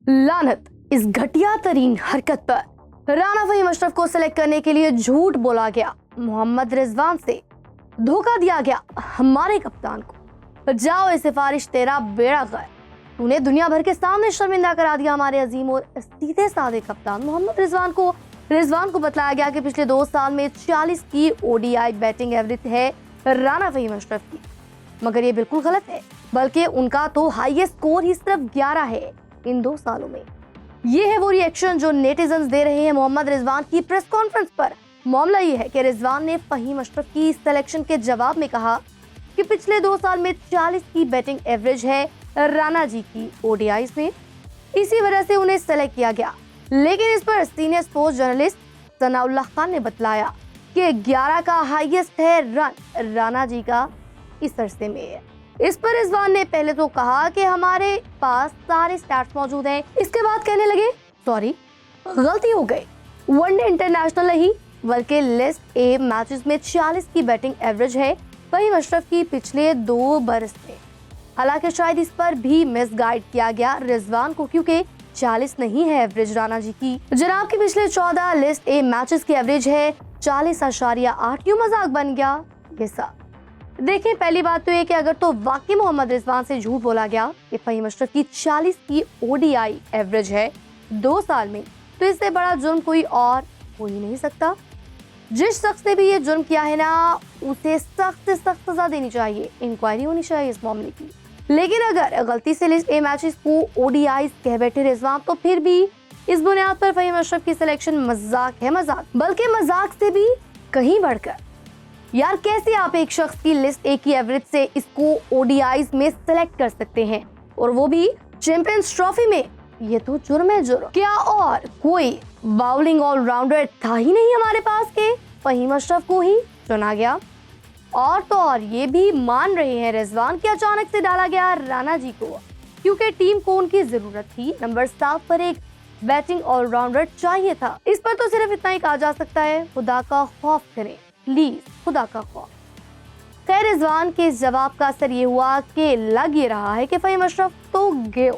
लानत इस घटिया तरीन हरकत पर। राना फहीम अशरफ को सिलेक्ट करने के लिए झूठ बोला गया, मोहम्मद रिजवान से धोखा दिया गया हमारे कप्तान को। जाओ ये सिफारिश तेरा बेड़ा गर्क, तूने दुनिया भर के सामने शर्मिंदा करा दिया हमारे अजीम और सीधे साधे कप्तान मोहम्मद रिजवान को बतलाया गया कि पिछले 2 साल में 40 की ओडीआई बैटिंग एवरेज है राना फहीम अशरफ की, मगर ये बिल्कुल गलत है, बल्कि उनका तो हाईएस्ट स्कोर ही सिर्फ 11 है इन 2 सालों में। ये है वो रिएक्शन जो नेटिजन्स दे रहे हैं मोहम्मद रिजवान की प्रेस कॉन्फ्रेंस पर। मामला ये है कि रिजवान ने फहीम अशरफ की सिलेक्शन के जवाब में कहा कि पिछले 2 साल में 40 की बैटिंग एवरेज है राना जी की ओडीआईज में, इसी वजह से उन्हें सेलेक्ट किया गया। लेकिन इस पर senior sports journalist Sanaullah Khan ने बतलाया कि 11 का हाईएस्ट है रन राना जी का इस अरसे में है। इस पर रिजवान ने पहले तो कहा कि हमारे पास सारे स्टैट्स मौजूद हैं, इसके बाद कहने लगे सॉरी गलती हो गई, वनडे इंटरनेशनल नहीं बल्कि लिस्ट ए मैचेस में 40 की बैटिंग एवरेज है फहीम अशरफ की पिछले 2 बरस में। हालांकि शायद इस पर भी मिसगाइड किया गया रिजवान को, क्योंकि 40 नहीं है एवरेज राना जी की। जनाब की पिछले 14 लिस्ट ए मैचेस की एवरेज है 40.8। क्यों मजाक बन गया ये सब? देखिए, पहली बात तो ये कि अगर तो वाकई मोहम्मद रिजवान से झूठ बोला गया कि फहीम अशरफ की 40 की ओडीआई एवरेज है 2 साल में, तो इससे बड़ा जुर्म कोई और हो ही नहीं सकता। जिस शख्स ने भी ये जुर्म किया है ना, उसे सख्त से सख्त सजा देनी चाहिए, इंक्वायरी होनी चाहिए इस मामले की। लेकिन अगर गलती से लिस्ट ए मैचेस को ओडीआई कह बैठे रिजवान, तो फिर भी इस बुनियाद पर फहीम अशरफ की सिलेक्शन मजाक है, मजाक, बल्कि मजाक से भी कहीं बढ़कर। यार, कैसे आप एक शख्स की लिस्ट ए की एवरेज से इसको ओडीआईज में सिलेक्ट कर सकते हैं, और वो भी चैंपियंस ट्रॉफी में? ये तो जुर्म है, जुर्म। क्या और कोई बाउलिंग ऑलराउंडर था ही नहीं हमारे पास के फहीम अशरफ को ही चुना गया? और तो और ये भी मान रहे हैं रिजवान कि अचानक से डाला गया राना जी को क्योंकि टीम को उनकी जरूरत थी, नंबर 7 पर एक बैटिंग ऑलराउंडर चाहिए था। इस पर तो सिर्फ इतना ही कहा जा सकता है, खुदा का खौफ करें प्लीज, खुदा का खौफ। खैर, रिजवान के इस जवाब का असर ये हुआ कि लग ये रहा है कि फहीम अशरफ तो गए,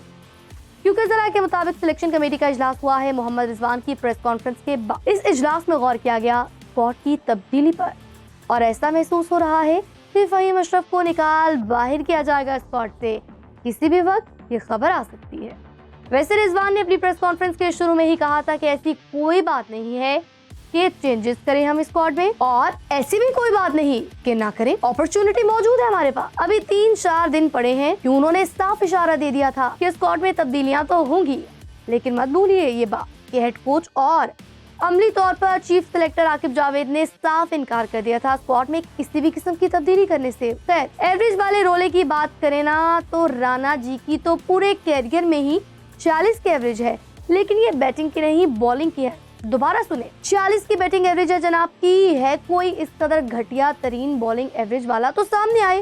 क्योंकि जरा के मुताबिक सिलेक्शन कमेटी का इजलास हुआ है मोहम्मद रिजवान की प्रेस कॉन्फ्रेंस के बाद। इस इजलास में गौर किया गया स्क्वाड की तब्दीली पर, और ऐसा महसूस हो रहा है कि फहीम अशरफ को निकाल बाहर किया जाएगा स्क्वाड से, किसी भी वक्त ये खबर आ सकती है। वैसे रिजवान ने अपनी प्रेस कॉन्फ्रेंस के शुरू में ही कहा था कि ऐसी कोई बात नहीं है कि चेंजेस करें हम स्क्वाड में, और ऐसी भी कोई बात नहीं कि ना करें, अपॉर्चुनिटी मौजूद है हमारे पास। अभी 3-4 दिन पड़े हैं कि उन्होंने साफ इशारा दे दिया था कि स्क्वाड में तब्दीलियां तो होंगी, लेकिन मत भूलिए ये बात कि हेड कोच और अमली तौर पर चीफ सिलेक्टर आकिब जावेद ने साफ इनकार कर दिया था स्क्वाड में किसी भी किस्म की तब्दीली करने से। खैर, एवरेज वाले रोले की बात करें ना, तो राना जी की तो पूरे कैरियर में ही 40 की एवरेज है, लेकिन ये बैटिंग की नहीं बॉलिंग की है। दोबारा सुने, 40 की बैटिंग एवरेज है जनाब की, है कोई इस कदर घटिया तरीन बॉलिंग एवरेज वाला तो सामने आए।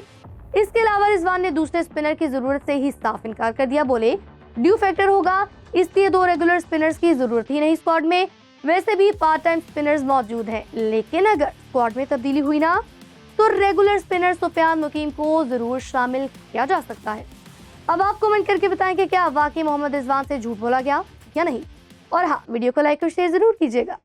इसके अलावा रिजवान ने दूसरे स्पिनर की जरूरत से ही साफ इनकार कर दिया, बोले ड्यू फैक्टर होगा, इसलिए 2 रेगुलर स्पिनर्स की जरूरत ही नहीं स्क्वाड में, वैसे भी पार्ट टाइम स्पिनर्स मौजूद हैं, लेकिन अगर स्क्वाड में तब्दीली हुई ना, तो रेगुलर स्पिनर सुफियान मुकीम को जरूर शामिल किया जा सकता है। अब आप कमेंट करके बताएं कि क्या वाकई मोहम्मद रिजवान से झूठ बोला गया या नहीं, और हाँ, वीडियो को लाइक और शेयर जरूर कीजिएगा।